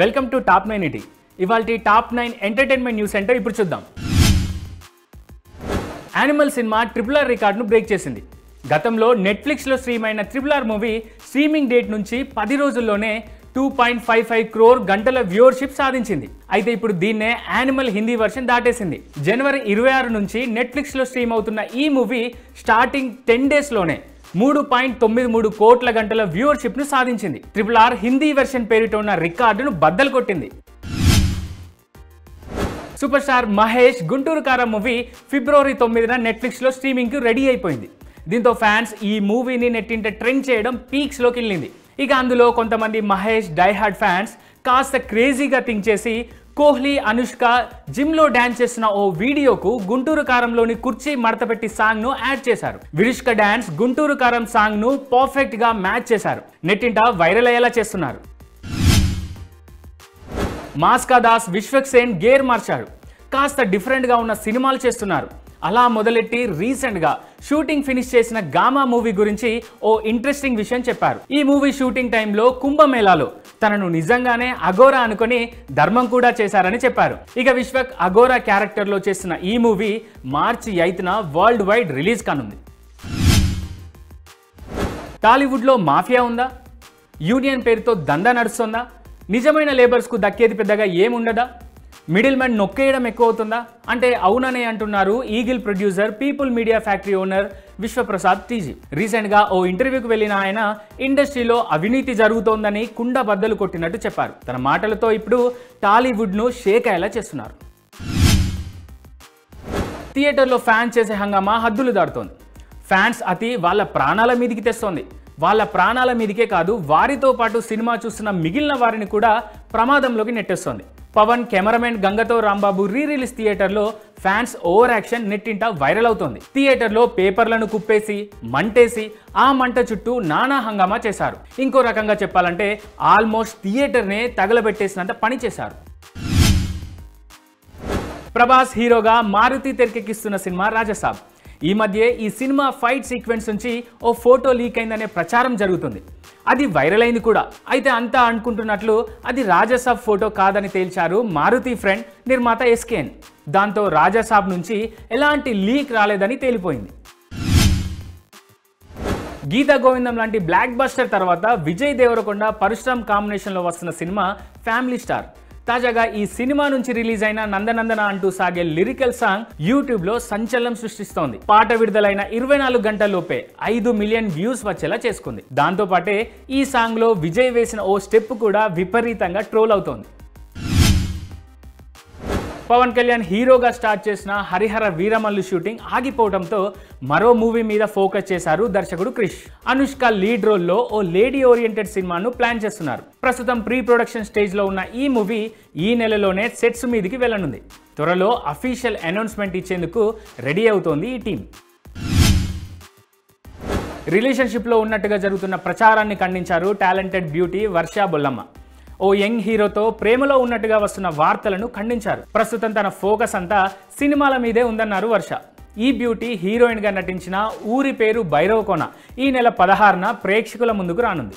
Welcome to top 9 ఇటీ. ఇవాల్టి top 9 entertainment news centre ఇప్పుడు చూద్దాం. యానిమల్ సినిమా RRR రికార్డును బ్రేక్ చేసింది. గతంలో నెట్ఫ్లిక్స్లో స్ట్రీమ్ అయిన RRR మూవీ స్ట్రీమింగ్ డేట్ నుంచి 10 రోజుల్లోనే 2.55 crore గంటల వ్యూవర్షిప్ సాధించింది. అయితే ఇప్పుడు దీన్నే యానిమల్ హిందీ వర్షన్ దాటేసింది. జనవరి 26 నుంచి నెట్ఫ్లిక్స్లో స్ట్రీమ్ అవుతున్న ఈ మూవీ స్టార్టింగ్ 10 డేస్లోనే 3.93 కోట్ల గంటల వ్యూవర్షిప్ ను సాధించింది. RRR హిందీ వెర్షన్ పేరిట ఉన్న రికార్డును బద్దలు కొట్టింది. సూపర్ స్టార్ మహేష్ గుంటూరు కారం మూవీ ఫిబ్రవరి 9న నెట్ఫ్లిక్స్లో స్ట్రీమింగ్కి రెడీ అయిపోయింది. దీంతో ఫ్యాన్స్ ఈ మూవీని నెట్టింట ట్రెండ్ చేయడం పీక్స్లోకి వెళ్ళింది. ఇక అందులో కొంతమంది మహేష్ డైహార్డ్ ఫ్యాన్స్ కాస్త క్రేజీగా థింక్ చేసి కోహ్లీ అనుష్క జిమ్లో డాన్స్ చేసిన ఓ వీడియోకు గుంటూరు కారంలోని కుర్చీ మడతపెట్టి సాంగ్ను యాడ్ చేశారు. విరుష్క డాన్స్ గుంటూరు కారం సాంగ్ను పర్ఫెక్ట్గా మ్యాచ్ చేశారు. నెట్టింట వైరల్ అయ్యేలా చేస్తున్నారు. మాస్కా దాస్ విశ్వక్సేన్ గేర్ మార్చాడు. కాస్త డిఫరెంట్గా ఉన్న సినిమాలు చేస్తున్నారు. అలా మొదలెట్టి రీసెంట్గా షూటింగ్ ఫినిష్ చేసిన గామా మూవీ గురించి ఓ ఇంట్రెస్టింగ్ విషయం చెప్పారు. ఈ మూవీ షూటింగ్ టైంలో కుంభమేళాలో తనను నిజంగానే అఘోరా అనుకుని ధర్మం కూడా చేశారని చెప్పారు. ఇక విశ్వక్ అఘోరా క్యారెక్టర్లో చేసిన ఈ మూవీ మార్చి 8న వరల్డ్ వైడ్ రిలీజ్ కానుంది. టాలీవుడ్లో మాఫియా ఉందా? యూనియన్ పేరుతో దందా నడుస్తుందా? నిజమైన లేబర్స్కు దక్కేది పెద్దగా ఏముండదా? మిడిల్ మ్యాన్ నొక్కేయడం ఎక్కువ అవుతుందా అంటే అవుననే అంటున్నారు eagle producer, people media factory owner Vishwaprasad TG. రీసెంట్గా ఓ ఇంటర్వ్యూకి వెళ్ళిన ఆయన ఇండస్ట్రీలో అవినీతి జరుగుతోందని కుండ బద్దలు కొట్టినట్టు చెప్పారు. తన మాటలతో ఇప్పుడు టాలీవుడ్ను షేక్ అయ్యేలా చేస్తున్నారు. థియేటర్లో ఫ్యాన్స్ చేసే హంగామా హద్దులు దాటుతోంది. ఫ్యాన్స్ అతి వాళ్ళ ప్రాణాల మీదికి తెస్తోంది. వాళ్ళ ప్రాణాల మీదికే కాదు, వారితో పాటు సినిమా చూస్తున్న మిగిలిన వారిని కూడా ప్రమాదంలోకి నెట్టేస్తోంది. పవన్ కెమెరామెన్ గంగతో రాంబాబు రీ రిలీజ్ థియేటర్లో ఫ్యాన్స్ ఓవర్ యాక్షన్ నెట్టింట వైరల్ అవుతోంది. థియేటర్లో పేపర్లను కుప్పేసి మంటేసి ఆ మంట చుట్టూ నానా హంగామా చేశారు. ఇంకో రకంగా చెప్పాలంటే ఆల్మోస్ట్ థియేటర్నే తగలబెట్టేసినంత పని చేశారు. ప్రభాస్ హీరోగా మారుతి తెరకెక్కిస్తున్న సినిమా రాజసాబ్. ఈ మధ్య ఈ సినిమా ఫైట్ సీక్వెన్స్ నుంచి ఓ ఫోటో లీక్ అయిందనే ప్రచారం జరుగుతుంది. అది వైరల్ అయింది కూడా. అయితే అంతా అనుకుంటున్నట్లు అది రాజసాబ్ ఫోటో కాదని తేల్చారు మారుతి ఫ్రెండ్ నిర్మాత ఎస్కేఎన్. దాంతో రాజసాబ్ నుంచి ఎలాంటి లీక్ రాలేదని తేలిపోయింది. గీతా గోవిందం లాంటి బ్లాక్ బస్టర్ తర్వాత విజయ్ దేవరకొండ పరశురామ్ కాంబినేషన్లో వస్తున్న సినిమా ఫ్యామిలీ స్టార్. తాజాగా ఈ సినిమా నుంచి రిలీజ్ అయిన నందనందన అంటూ సాగే లిరికల్ సాంగ్ యూట్యూబ్లో సంచలనం సృష్టిస్తోంది. పాట విడుదలైన 24 గంటల్లోపే 5 మిలియన్ వ్యూస్ వచ్చేలా చేసుకుంది. దాంతోపాటే ఈ సాంగ్లో విజయ్ వేసిన ఓ స్టెప్ కూడా విపరీతంగా ట్రోల్ అవుతోంది. పవన్ కళ్యాణ్ హీరోగా స్టార్ట్ చేసిన హరిహర వీరమల్లు షూటింగ్ ఆగిపోవడంతో మరో మూవీ మీద ఫోకస్ చేశారు దర్శకుడు క్రిష్. అనుష్క లీడ్ రోల్లో ఓ లేడీ ఓరియంటెడ్ సినిమాను ప్లాన్ చేస్తున్నారు. ప్రస్తుతం ప్రీ ప్రొడక్షన్ స్టేజ్లో ఉన్న ఈ మూవీ ఈ నెలలోనే సెట్స్ మీదకి వెళ్ళనుంది. త్వరలో అఫీషియల్ అనౌన్స్మెంట్ ఇచ్చేందుకు రెడీ అవుతోంది ఈ టీం. రిలేషన్షిప్లో ఉన్నట్టుగా జరుగుతున్న ప్రచారాన్ని ఖండించారు టాలెంటెడ్ బ్యూటీ వర్ష బొల్లమ్మ. ఓ యంగ్ హీరోతో ప్రేమలో ఉన్నట్టుగా వస్తున్న వార్తలను ఖండించారు. ప్రస్తుతం తన ఫోకస్ అంతా సినిమాల మీదే ఉందన్నారు వర్ష. ఈ బ్యూటీ హీరోయిన్గా నటించిన ఊరి పేరు భైరవకోన ఈ నెల 16న ప్రేక్షకుల ముందుకు రానుంది.